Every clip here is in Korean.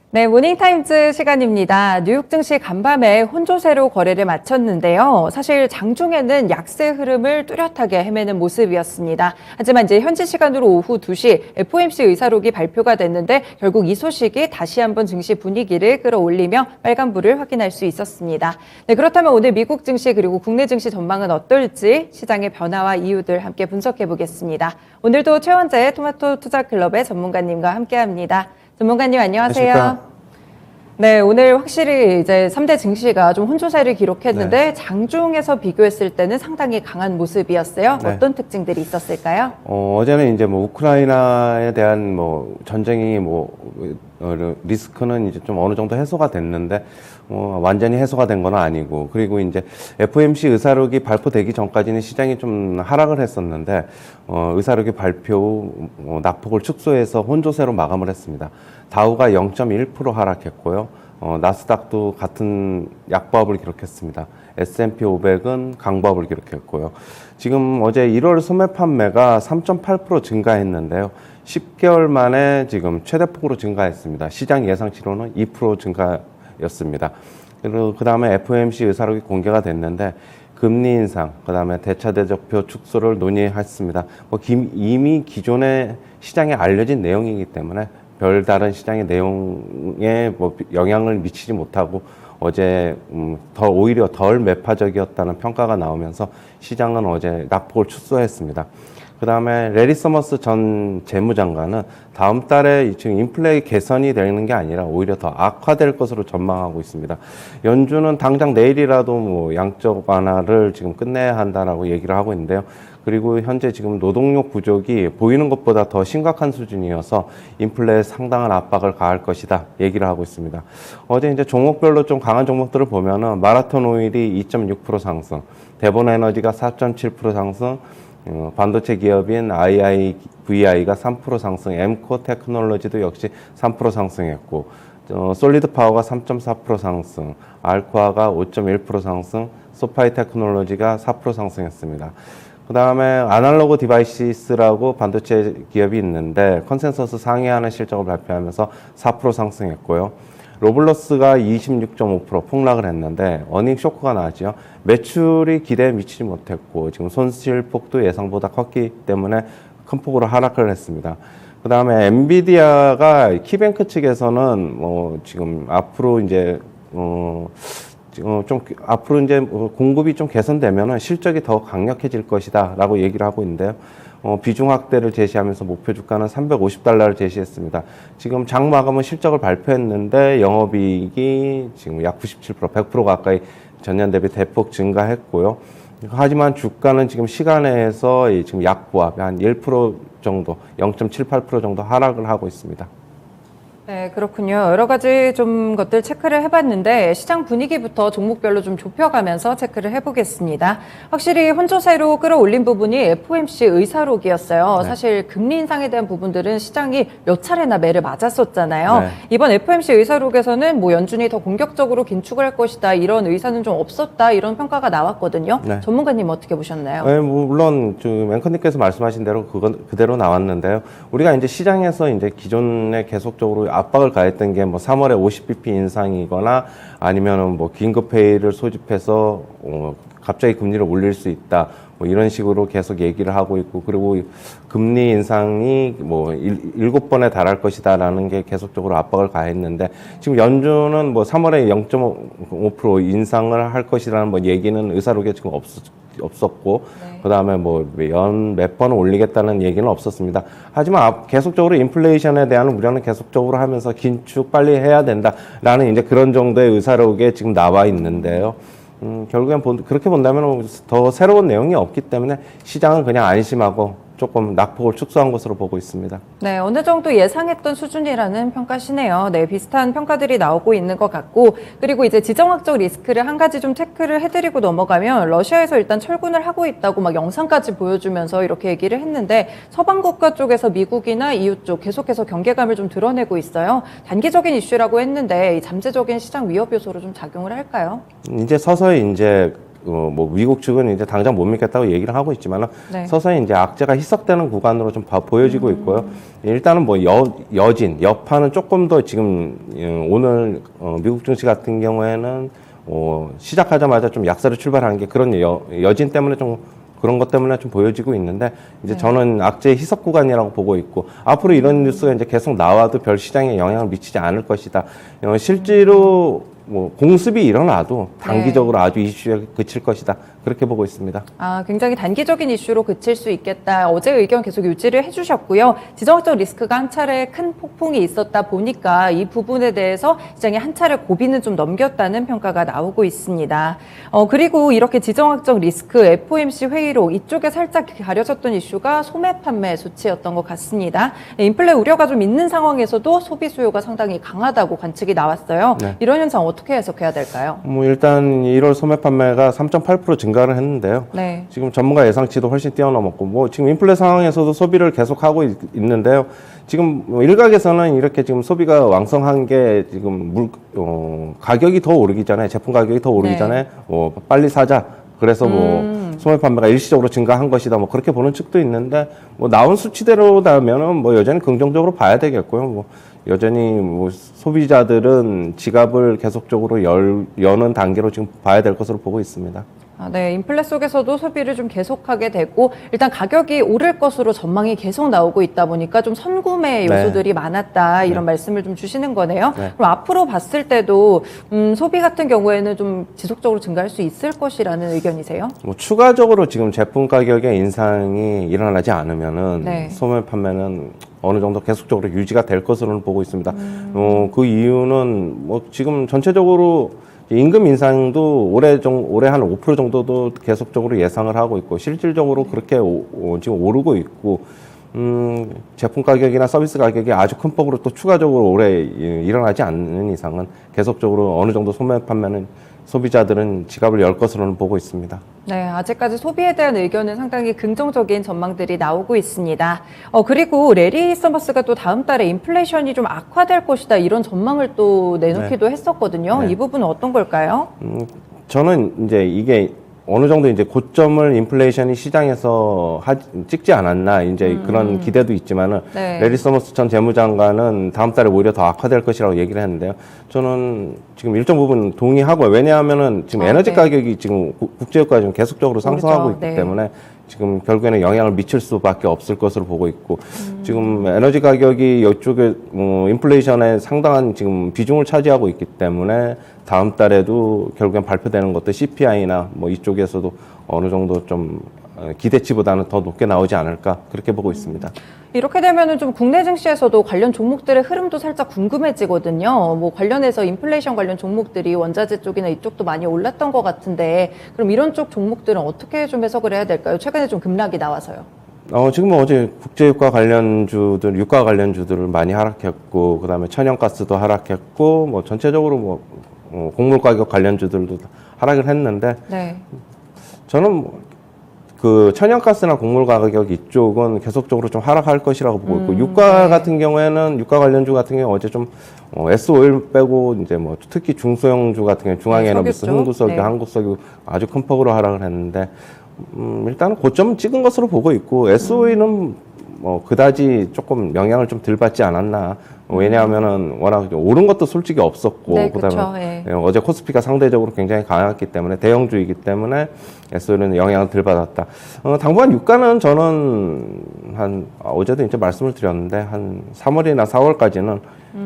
네, 모닝타임즈 시간입니다. 뉴욕 증시 간밤에 혼조세로 거래를 마쳤는데요. 사실 장중에는 약세 흐름을 뚜렷하게 헤매는 모습이었습니다. 하지만 이제 현지 시간으로 오후 2시 FOMC 의사록이 발표가 됐는데 결국 이 소식이 다시 한번 증시 분위기를 끌어올리며 빨간불을 확인할 수 있었습니다. 네, 그렇다면 오늘 미국 증시 그리고 국내 증시 전망은 어떨지 시장의 변화와 이유들 함께 분석해 보겠습니다. 오늘도 최원재 토마토 투자클럽의 전문가님과 함께합니다. 전문가님 안녕하세요. 안녕하십니까? 네, 오늘 확실히 이제 3대 증시가 좀 혼조세를 기록했는데 네. 장중에서 비교했을 때는 상당히 강한 모습이었어요. 네. 어떤 특징들이 있었을까요? 어제는 이제 뭐 우크라이나에 대한 뭐 전쟁이 리스크는 이제 좀 어느 정도 해소가 됐는데 완전히 해소가 된 건 아니고, 그리고 이제 FOMC 의사록이 발표되기 전까지는 시장이 좀 하락을 했었는데 의사록이 발표 후 낙폭을 축소해서 혼조세로 마감을 했습니다. 다우가 0.1% 하락했고요. 나스닥도 같은 약보합을 기록했습니다. S&P 500은 강보합을 기록했고요. 지금 어제 1월 소매 판매가 3.8% 증가했는데요. 10개월 만에 지금 최대폭으로 증가했습니다. 시장 예상치로는 2% 증가였습니다. 그리고 그 다음에 FOMC 의사록이 공개가 됐는데 금리 인상, 그 다음에 대차대적표 축소를 논의했습니다. 이미 기존의 시장에 알려진 내용이기 때문에 별다른 시장의 내용에 영향을 미치지 못하고 어제 오히려 덜 매파적이었다는 평가가 나오면서 시장은 어제 낙폭을 축소했습니다. 그 다음에 레리 서머스 전 재무장관은 다음 달에 지금 인플레이 개선이 되는 게 아니라 오히려 더 악화될 것으로 전망하고 있습니다. 연준은 당장 내일이라도 양적 완화를 지금 끝내야 한다라고 얘기를 하고 있는데요. 그리고 현재 지금 노동력 부족이 보이는 것보다 더 심각한 수준이어서 인플레에 상당한 압박을 가할 것이다 얘기를 하고 있습니다. 어제 이제 종목별로 좀 강한 종목들을 보면은 마라톤 오일이 2.6% 상승, 대본 에너지가 4.7% 상승, 반도체 기업인 VI가 3% 상승, 엠코 테크놀로지도 역시 3% 상승했고, 솔리드 파워가 3.4% 상승, 알코아가 5.1% 상승, 소파이 테크놀로지가 4% 상승했습니다. 그 다음에 아날로그 디바이시스라고 반도체 기업이 있는데 컨센서스 상회하는 실적을 발표하면서 4% 상승했고요. 로블러스가 26.5% 폭락을 했는데 어닝 쇼크가 나왔죠. 매출이 기대에 미치지 못했고 지금 손실폭도 예상보다 컸기 때문에 큰 폭으로 하락을 했습니다. 그 다음에 엔비디아가 키뱅크 측에서는 지금 앞으로 이제 앞으로 이제 공급이 좀 개선되면은 실적이 더 강력해질 것이다라고 얘기를 하고 있는데요. 비중 확대를 제시하면서 목표 주가는 $350를 제시했습니다. 지금 장 마감은 실적을 발표했는데 영업이익이 지금 약 97%, 100% 가까이 전년 대비 대폭 증가했고요. 하지만 주가는 지금 시간에서 지금 약보합 한 1% 정도, 0.78% 정도 하락을 하고 있습니다. 네, 그렇군요. 여러 가지 좀 것들 체크를 해봤는데 시장 분위기부터 종목별로 좀 좁혀가면서 체크를 해보겠습니다. 확실히 혼조세로 끌어올린 부분이 FOMC 의사록이었어요. 네. 사실 금리 인상에 대한 부분들은 시장이 몇 차례나 매를 맞았었잖아요. 네. 이번 FOMC 의사록에서는 연준이 더 공격적으로 긴축을 할 것이다, 이런 의사는 좀 없었다, 이런 평가가 나왔거든요. 네. 전문가님 어떻게 보셨나요? 네, 물론 지금 앵커님께서 말씀하신 대로 그건 그대로 나왔는데요. 우리가 이제 시장에서 이제 기존에 계속적으로 압박을 가했던 게 3월에 50bp 인상이거나 아니면은 긴급 회의를 소집해서 갑자기 금리를 올릴 수 있다, 이런 식으로 계속 얘기를 하고 있고, 그리고 금리 인상이 7번에 달할 것이다라는 게 계속적으로 압박을 가했는데, 지금 연준은 3월에 0.5% 인상을 할 것이라는 얘기는 의사록에 지금 없었고, 네. 그 다음에 몇 번을 올리겠다는 얘기는 없었습니다. 하지만 계속적으로 인플레이션에 대한 우려는 계속적으로 하면서 긴축 빨리 해야 된다라는 이제 그런 정도의 의사록에 지금 나와 있는데요. 결국엔 그렇게 본다면 더 새로운 내용이 없기 때문에 시장은 그냥 안심하고 조금 낙폭을 축소한 것으로 보고 있습니다. 네, 어느 정도 예상했던 수준이라는 평가시네요. 네, 비슷한 평가들이 나오고 있는 것 같고, 그리고 이제 지정학적 리스크를 한 가지 좀 체크를 해드리고 넘어가면, 러시아에서 일단 철군을 하고 있다고 영상까지 보여주면서 이렇게 얘기를 했는데, 서방 국가 쪽에서 미국이나 EU 쪽 계속해서 경계감을 좀 드러내고 있어요. 단기적인 이슈라고 했는데 이 잠재적인 시장 위협 요소로 좀 작용을 할까요? 이제 서서히 이제 뭐 미국 측은 이제 당장 못 믿겠다고 얘기를 하고 있지만 네. 서서히 이제 악재가 희석되는 구간으로 좀 보여지고 있고요. 일단은 뭐 여파는 조금 더 지금 오늘 미국 증시 같은 경우에는 시작하자마자 좀 약세로 출발하는 게 그런 여진 때문에 좀 그런 것 때문에 좀 보여지고 있는데 이제 네. 저는 악재 희석 구간이라고 보고 있고 앞으로 이런 뉴스가 이제 계속 나와도 별 시장에 영향을 미치지 않을 것이다. 실제로 뭐 공습이 일어나도 단기적으로 아주 이슈에 그칠 것이다. 그렇게 보고 있습니다. 굉장히 단기적인 이슈로 그칠 수 있겠다. 어제 의견 계속 유지를 해주셨고요. 지정학적 리스크가 한 차례 큰 폭풍이 있었다 보니까 이 부분에 대해서 시장이 한 차례 고비는 좀 넘겼다는 평가가 나오고 있습니다. 그리고 이렇게 지정학적 리스크 FOMC 회의로 이쪽에 살짝 가려졌던 이슈가 소매 판매 수치였던 것 같습니다. 인플레 우려가 좀 있는 상황에서도 소비 수요가 상당히 강하다고 관측이 나왔어요. 네. 이런 현상 어떻게 해석해야 될까요? 뭐 일단 1월 소매 판매가 3.8% 증가를 했는데요. 네. 지금 전문가 예상치도 훨씬 뛰어넘었고, 뭐 지금 인플레 상황에서도 소비를 계속하고 있는데요. 지금 뭐 일각에서는 이렇게 지금 소비가 왕성한 게 지금 가격이 더 오르기 전에, 제품 가격이 더 오르기 네. 전에 빨리 사자. 그래서 뭐 소매 판매가 일시적으로 증가한 것이다. 뭐 그렇게 보는 측도 있는데, 뭐 나온 수치대로라면은 뭐 여전히 긍정적으로 봐야 되겠고요. 뭐 여전히 뭐 소비자들은 지갑을 계속적으로 여는 단계로 지금 봐야 될 것으로 보고 있습니다. 네, 인플레 속에서도 소비를 좀 계속하게 되고 일단 가격이 오를 것으로 전망이 계속 나오고 있다 보니까 좀 선구매 요소들이 많았다 이런 말씀을 좀 주시는 거네요. 네. 그럼 앞으로 봤을 때도 소비 같은 경우에는 좀 지속적으로 증가할 수 있을 것이라는 의견이세요? 뭐 추가적으로 지금 제품 가격의 인상이 일어나지 않으면은 네. 소매 판매는 어느 정도 계속적으로 유지가 될 것으로는 보고 있습니다. 그 이유는 뭐 지금 전체적으로 임금 인상도 올해 한 5% 정도도 계속적으로 예상을 하고 있고 실질적으로 그렇게 지금 오르고 있고 제품 가격이나 서비스 가격이 아주 큰 폭으로 또 추가적으로 올해 일어나지 않는 이상은 계속적으로 어느 정도 소매 판매는 소비자들은 지갑을 열 것으로는 보고 있습니다. 네, 아직까지 소비에 대한 의견은 상당히 긍정적인 전망들이 나오고 있습니다. 그리고 레리 서머스가 또 다음 달에 인플레이션이 좀 악화될 것이다 이런 전망을 또 내놓기도 했었거든요. 네. 이 부분은 어떤 걸까요? 저는 이제 이게 어느 정도 이제 고점을 인플레이션이 시장에서 찍지 않았나 이제 그런 기대도 있지만은 네. 레리 서머스 전 재무장관은 다음 달에 오히려 더 악화될 것이라고 얘기를 했는데요. 저는 지금 일정 부분 동의하고요. 왜냐하면은 지금 에너지 네. 가격이 지금 국제유가가 지금 계속적으로 상승하고 있기 네. 때문에 지금 결국에는 영향을 미칠 수밖에 없을 것으로 보고 있고 지금 에너지 가격이 이쪽에 인플레이션에 상당한 지금 비중을 차지하고 있기 때문에 다음 달에도 결국엔 발표되는 것도 CPI나 뭐 이쪽에서도 어느 정도 좀 기대치보다는 더 높게 나오지 않을까 그렇게 보고 있습니다. 이렇게 되면은 좀 국내 증시에서도 관련 종목들의 흐름도 살짝 궁금해지거든요. 뭐 관련해서 인플레이션 관련 종목들이 원자재 쪽이나 이쪽도 많이 올랐던 것 같은데 그럼 이런 쪽 종목들은 어떻게 좀 해석을 해야 될까요? 최근에 좀 급락이 나와서요. 지금 어제 국제유가 관련주들, 유가 관련주들을 많이 하락했고, 그 다음에 천연가스도 하락했고, 뭐 전체적으로 뭐 곡물 가격 관련주들도 하락을 했는데, 네. 저는 그 천연가스나 곡물 가격 이쪽은 계속적으로 좀 하락할 것이라고 보고 있고, 유가 네. 같은 경우에는, 유가 관련주 같은 경우에 어제 좀 S-오일 빼고, 이제 뭐 특히 중소형주 같은 경우 중앙에너비스, 석유 쪽? 흥구석유, 네. 한국석유 아주 큰 폭으로 하락을 했는데, 일단은 고점 찍은 것으로 보고 있고, S-오일은 뭐 그다지 조금 영향을 좀 덜 받지 않았나. 왜냐하면은 워낙 오른 것도 솔직히 없었고, 네, 그다음에 그쵸, 예. 어제 코스피가 상대적으로 굉장히 강했기 때문에 대형주이기 때문에 S-오일은 영향을 덜 받았다. 당분간 유가는 저는 어제도 이제 말씀을 드렸는데 한 3월이나 4월까지는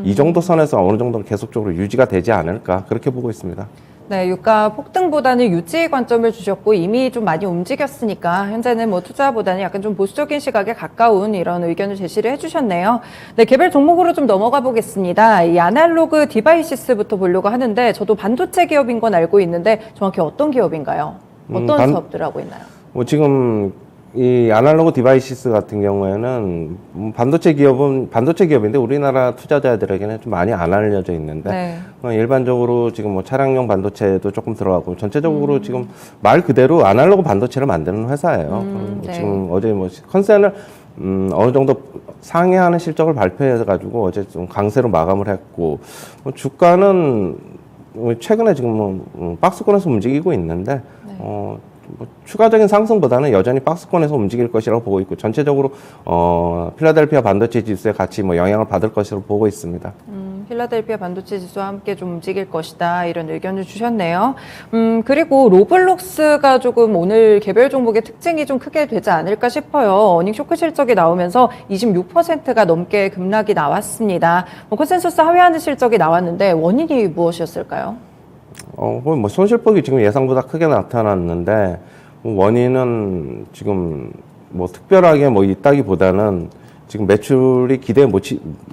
이 정도 선에서 어느 정도 계속적으로 유지가 되지 않을까 그렇게 보고 있습니다. 네, 유가 폭등보다는 유지 관점을 주셨고 이미 좀 많이 움직였으니까 현재는 뭐 투자보다는 약간 좀 보수적인 시각에 가까운 이런 의견을 제시를 해주셨네요. 네, 개별 종목으로 좀 넘어가 보겠습니다. 이 아날로그 디바이시스부터 보려고 하는데 저도 반도체 기업인 건 알고 있는데 정확히 어떤 기업인가요? 어떤 사업들 하고 있나요? 뭐 지금 이 아날로그 디바이시스 같은 경우에는 반도체 기업인데 우리나라 투자자들에게는 좀 많이 안 알려져 있는데 네. 일반적으로 지금 뭐 차량용 반도체도 조금 들어가고 전체적으로 지금 말 그대로 아날로그 반도체를 만드는 회사예요. 네. 지금 어제 뭐 컨센을 어느 정도 상회하는 실적을 발표해가지고 어제 좀 강세로 마감을 했고 주가는 최근에 지금 박스권에서 움직이고 있는데 뭐 추가적인 상승보다는 여전히 박스권에서 움직일 것이라고 보고 있고 전체적으로 필라델피아 반도체 지수에 같이 뭐 영향을 받을 것으로 보고 있습니다. 필라델피아 반도체 지수와 함께 좀 움직일 것이다 이런 의견을 주셨네요. 그리고 로블록스가 조금 오늘 개별 종목의 특징이 좀 크게 되지 않을까 싶어요. 어닝 쇼크 실적이 나오면서 26%가 넘게 급락이 나왔습니다. 컨센서스 하회하는 실적이 나왔는데 원인이 무엇이었을까요? 뭐 손실폭이 지금 예상보다 크게 나타났는데 원인은 지금 뭐 특별하게 뭐 있다기보다는 지금 매출이 기대에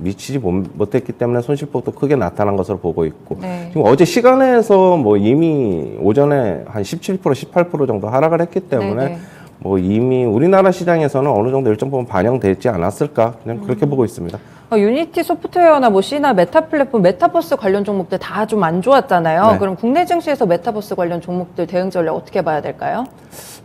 미치지 못했기 때문에 손실폭도 크게 나타난 것으로 보고 있고 네. 지금 어제 시간에서 뭐 이미 오전에 한 17%, 18% 정도 하락을 했기 때문에 네네. 뭐 이미 우리나라 시장에서는 어느 정도 일정 부분 반영되지 않았을까 그냥 그렇게 보고 있습니다. 유니티 소프트웨어나 뭐 C나 메타 플랫폼, 메타버스 관련 종목들 다 좀 안 좋았잖아요. 네. 그럼 국내 증시에서 메타버스 관련 종목들 대응 전략 어떻게 봐야 될까요?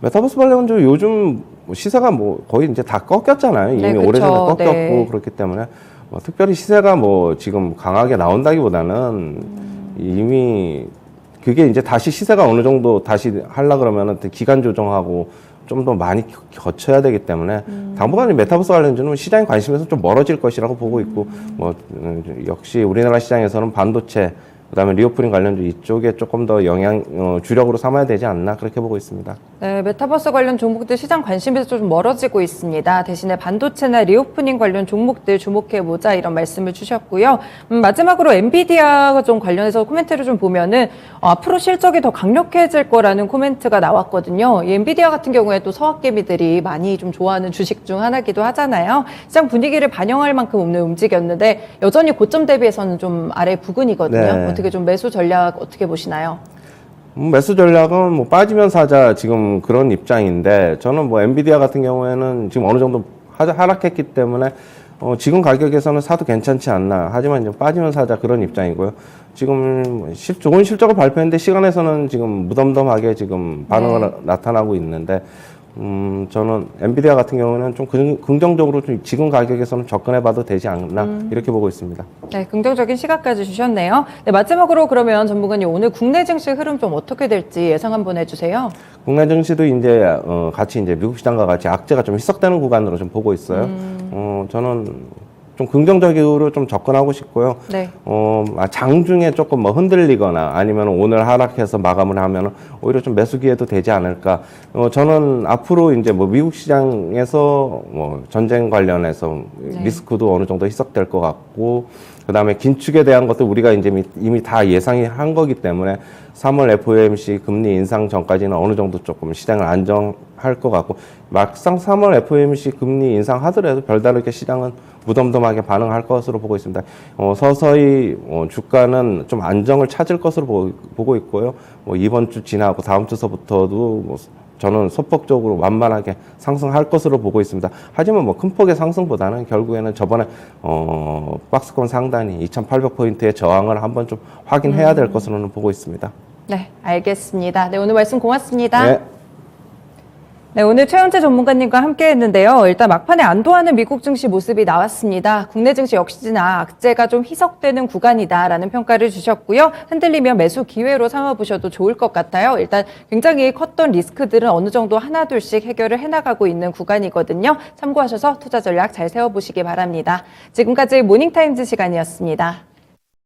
메타버스 관련주 요즘 시세가 뭐 거의 이제 다 꺾였잖아요. 이미 네, 그렇죠. 오래전에 꺾였고 네. 그렇기 때문에 뭐 특별히 시세가 뭐 지금 강하게 나온다기보다는 이미 그게 이제 다시 시세가 어느 정도 다시 하려 그러면은 기간 조정하고 좀 더 많이 거쳐야 되기 때문에 당분간 메타버스 관련주는 시장의 관심에서 좀 멀어질 것이라고 보고 있고 뭐 역시 우리나라 시장에서는 반도체 그다음에 리오프닝 관련주 이쪽에 조금 더 주력으로 삼아야 되지 않나 그렇게 보고 있습니다. 네, 메타버스 관련 종목들 시장 관심에서 좀 멀어지고 있습니다. 대신에 반도체나 리오프닝 관련 종목들 주목해보자 이런 말씀을 주셨고요. 마지막으로 엔비디아 좀 관련해서 코멘트를 좀 보면은 앞으로 실적이 더 강력해질 거라는 코멘트가 나왔거든요. 이 엔비디아 같은 경우에 또 서학개미들이 많이 좀 좋아하는 주식 중 하나기도 하잖아요. 시장 분위기를 반영할 만큼 오늘 움직였는데 여전히 고점 대비해서는 좀 아래 부근이거든요. 네. 어떻게 좀 매수 전략 어떻게 보시나요? 매수 전략은 뭐 빠지면 사자 지금 그런 입장인데 저는 뭐 엔비디아 같은 경우에는 지금 어느 정도 하락했기 때문에 지금 가격에서는 사도 괜찮지 않나. 하지만 이제 빠지면 사자 그런 입장이고요. 지금 좋은 실적을 발표했는데 시간에서는 지금 무덤덤하게 지금 반응을 나타나고 있는데 저는 엔비디아 같은 경우는 좀 긍정적으로 좀 지금 가격에서는 접근해봐도 되지 않나 이렇게 보고 있습니다. 네, 긍정적인 시각까지 주셨네요. 네, 마지막으로 그러면 전문가님 오늘 국내 증시 흐름 좀 어떻게 될지 예상 한번 해주세요. 국내 증시도 이제 같이 이제 미국 시장과 같이 악재가 좀 희석되는 구간으로 좀 보고 있어요. 저는 좀 긍정적으로 좀 접근하고 싶고요. 네. 장중에 조금 뭐 흔들리거나 아니면 오늘 하락해서 마감을 하면 오히려 좀 매수 기회도 되지 않을까. 저는 앞으로 이제 뭐 미국 시장에서 뭐 전쟁 관련해서 리스크도 어느 정도 희석될 것 같고, 그 다음에 긴축에 대한 것도 우리가 이제 이미 다 예상이 한 거기 때문에 3월 FOMC 금리 인상 전까지는 어느 정도 조금 시장을 안정할 것 같고, 막상 3월 FOMC 금리 인상하더라도 별다르게 시장은 무덤덤하게 반응할 것으로 보고 있습니다. 서서히 주가는 좀 안정을 찾을 것으로 보고 있고요. 뭐 이번 주 지나고 다음 주서부터도 뭐 저는 소폭적으로 완만하게 상승할 것으로 보고 있습니다. 하지만 뭐 큰 폭의 상승보다는 결국에는 저번에 박스권 상단이 2,800포인트의 저항을 한번 좀 확인해야 될 것으로는 보고 있습니다. 네, 알겠습니다. 네, 오늘 말씀 고맙습니다. 네. 네, 오늘 최현재 전문가님과 함께 했는데요. 일단 막판에 안도하는 미국 증시 모습이 나왔습니다. 국내 증시 역시나 악재가 좀 희석되는 구간이다라는 평가를 주셨고요. 흔들리면 매수 기회로 삼아보셔도 좋을 것 같아요. 일단 굉장히 컸던 리스크들은 어느 정도 하나둘씩 해결을 해나가고 있는 구간이거든요. 참고하셔서 투자 전략 잘 세워보시기 바랍니다. 지금까지 모닝타임즈 시간이었습니다.